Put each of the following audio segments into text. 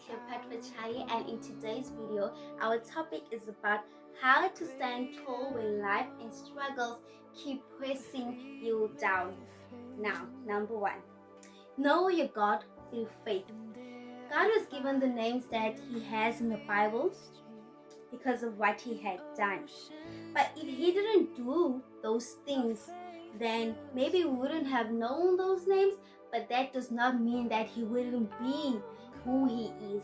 Cleopatra Chai, and in today's video, our topic is about how to stand tall when life and struggles keep pressing you down. Now, number one, know your God through faith. God was given the names that He has in the Bible because of what He had done. But if He didn't do those things, then maybe we wouldn't have known those names, but that does not mean that He wouldn't be who He is.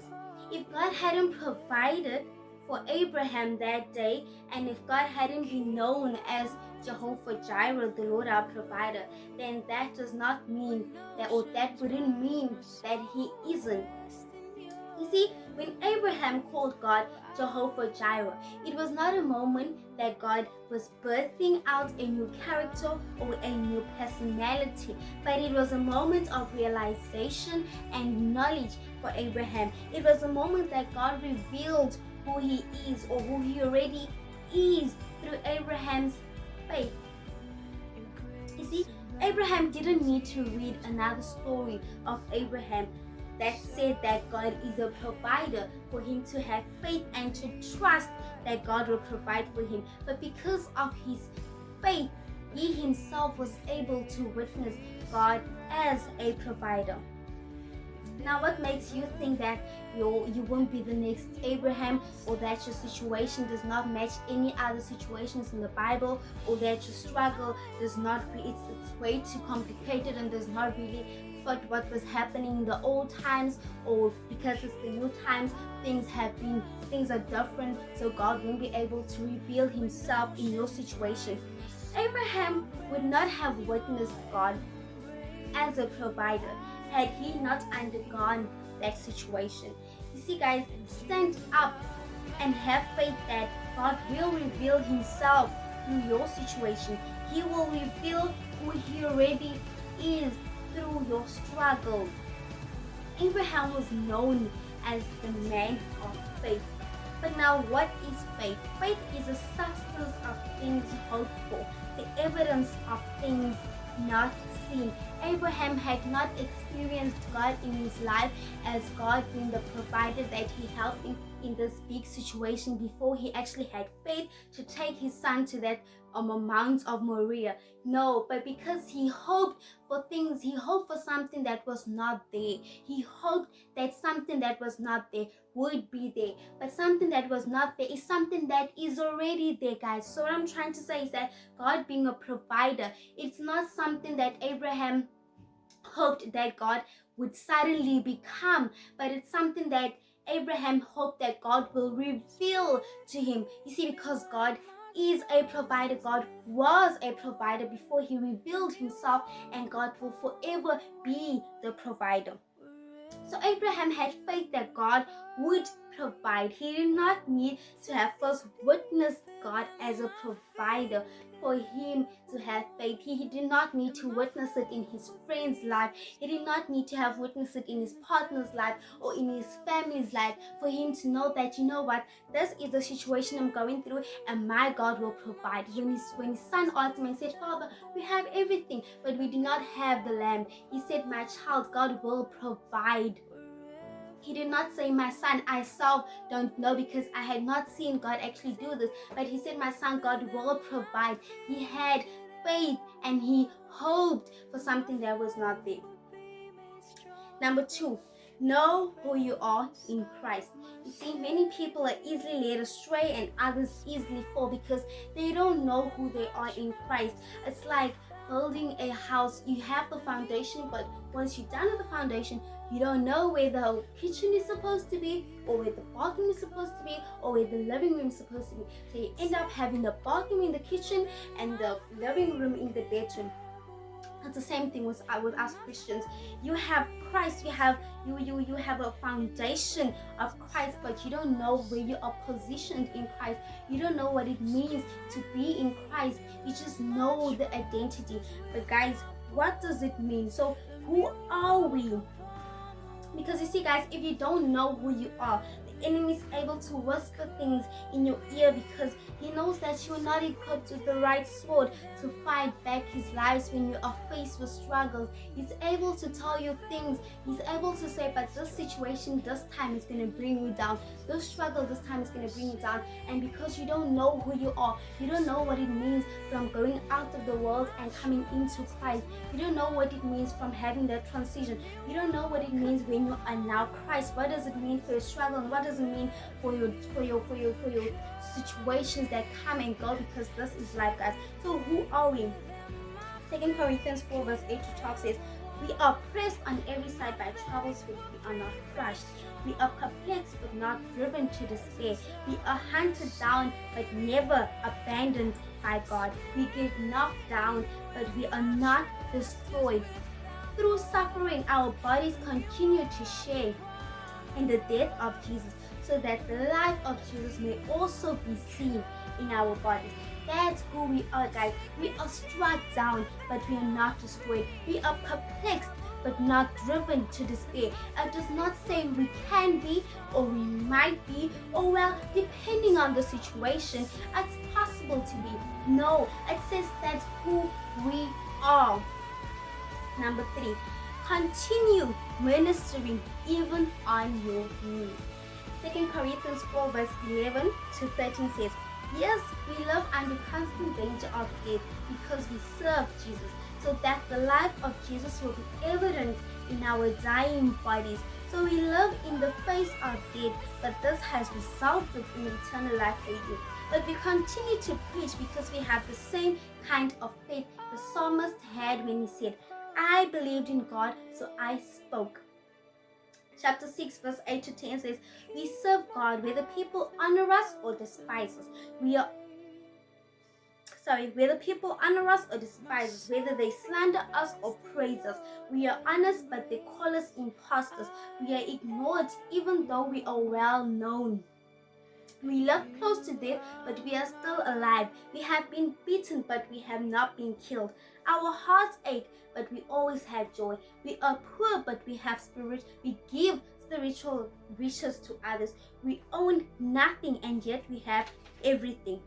If God hadn't provided for Abraham that day, and if God hadn't been known as Jehovah Jireh, the Lord our provider, then that does not mean that, or that wouldn't mean that He isn't. You see, when Abraham called God Jehovah Jireh, it was not a moment that God was birthing out a new character or a new personality, but it was a moment of realization and knowledge for Abraham. It was a moment that God revealed who He is, or who He already is, through Abraham's faith. You see, Abraham didn't need to read another story of Abraham that said that God is a provider for him to have faith and to trust that God will provide for him. But because of his faith, he himself was able to witness God as a provider. Now, what makes you think that you won't be the next Abraham, or that your situation does not match any other situations in the Bible, or that your struggle does not, it's way too complicated and does not really fit what was happening in the old times, or because it's the new times, things are different, so God won't be able to reveal Himself in your situation? Abraham would not have witnessed God as a provider had he not undergone that situation. You see, guys, stand up and have faith that God will reveal Himself through your situation. He will reveal who He already is through your struggle. Abraham was known as the man of faith. But now, what is faith? Faith is a substance of things hoped for, the evidence of things not seen. Abraham had not experienced God in his life as God being the provider that He helped him in this big situation before he actually had faith to take his son to that Mount of Moriah. No, but because he hoped for things, he hoped for something that was not there. He hoped that something that was not there would be there. But something that was not there is something that is already there, guys. So what I'm trying to say is that God being a provider, it's not something that Abraham hoped that God would suddenly become, but it's something that Abraham hoped that God will reveal to him. You see, because God is a provider, God was a provider before He revealed Himself, and God will forever be the provider. So Abraham had faith that God would provide. He did not need to have first witnessed God as a provider for him to have faith. He did not need to witness it in his friend's life. He did not need to have witnessed it in his partner's life or in his family's life for him to know that, you know what, this is the situation I'm going through and my God will provide. When his son asked him and said, Father, we have everything, but we do not have the lamb, he said, my child, God will provide. He did not say, my son, I self don't know because I had not seen God actually do this. But he said, my son, God will provide. He had faith and he hoped for something that was not there. Number two, know who you are in Christ. You see, many people are easily led astray and others easily fall because they don't know who they are in Christ. It's like building a house. You have the foundation, but once you're done with the foundation, you don't know where the kitchen is supposed to be, or where the bathroom is supposed to be, or where the living room is supposed to be. So you end up having the bathroom in the kitchen and the living room in the bedroom. It's the same thing with us Christians. You have Christ, you have a foundation of Christ, but you don't know where you are positioned in Christ. You don't know what it means to be in Christ. You just know the identity. But guys, what does it mean? So who are we? Because you see, guys, if you don't know who you are, the enemy is able to whisper things in your ear because he knows that you're not equipped with the right sword to fight back his lies when you are faced with struggles. He's able to tell you things. He's able to say, but this situation this time is going to bring you down. This struggle this time is going to bring you down. And because you don't know who you are, you don't know what it means from going out of the world and coming into Christ. You don't know what it means from having that transition. You don't know what it means when you are now Christ. What does it mean for your struggle, and what does it mean for your situations that come and go, because this is life, guys. So who are we? 2 Corinthians 4 verse 8 to 12 says, we are pressed on every side by troubles, but we are not crushed. We are perplexed, but not driven to despair. We are hunted down, but never abandoned by God. We get knocked down, but we are not destroyed. Through suffering, our bodies continue to share in the death of Jesus, so that the life of Jesus may also be seen in our bodies. That's who we are, guys. We are struck down, but we are not destroyed. We are perplexed, but not driven to despair. It does not say we can be, or we might be, or well, depending on the situation, it's possible to be. No, it says that's who we are. Number 3, continue ministering even on your knees. 2 Corinthians 4 verse 11 to 13 says, yes, we live under constant danger of death because we serve Jesus, so that the life of Jesus will be evident in our dying bodies. So we live in the face of death, but this has resulted in eternal life for you. But we continue to preach because we have the same kind of faith the psalmist had when he said, I believed in God, so I spoke. Chapter 6 verse 8 to 10 says, we serve God whether people honor us or despise us. Whether people honor us or despise us, whether they slander us or praise us. We are honest, but they call us impostors. We are ignored even though we are well known. We live close to death, but we are still alive. We have been beaten, but we have not been killed. Our hearts ache, but we always have joy. We are poor, but we have spirit. We give spiritual riches to others. We own nothing, and yet we have everything.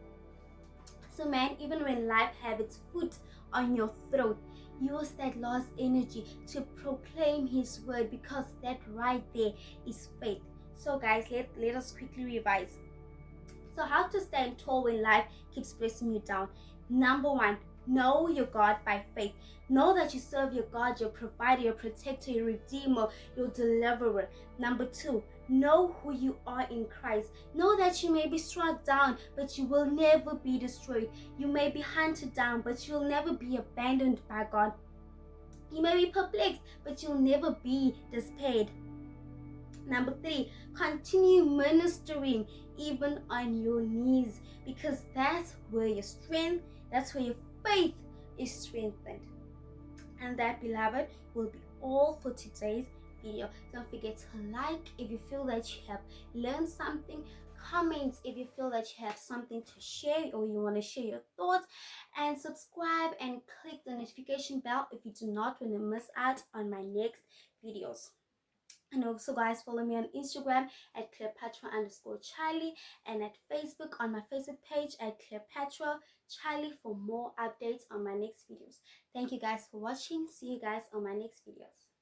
So man, even when life have its foot on your throat, use that lost energy to proclaim his word, because that right there is faith. So guys, let us quickly revise. So how to stand tall when life keeps pressing you down. Number 1, know your God by faith. Know that you serve your God, your provider, your protector, your redeemer, your deliverer. Number 2, know who you are in Christ. Know that you may be struck down, but you will never be destroyed. You may be hunted down, but you'll never be abandoned by God. You may be perplexed, but you'll never be despaired. Number 3, continue ministering even on your knees, because that's where your strength, that's where your faith is strengthened. And that, beloved, will be all for today's video. Don't forget to like if you feel that you have learned something. Comment if you feel that you have something to share or you want to share your thoughts, and subscribe and click the notification bell if you do not want to miss out on my next videos. And also, guys, follow me on Instagram at Cleopatra_Charlie, and at Facebook on my Facebook page at Cleopatra Charlie for more updates on my next videos. Thank you guys for watching. See you guys on my next videos.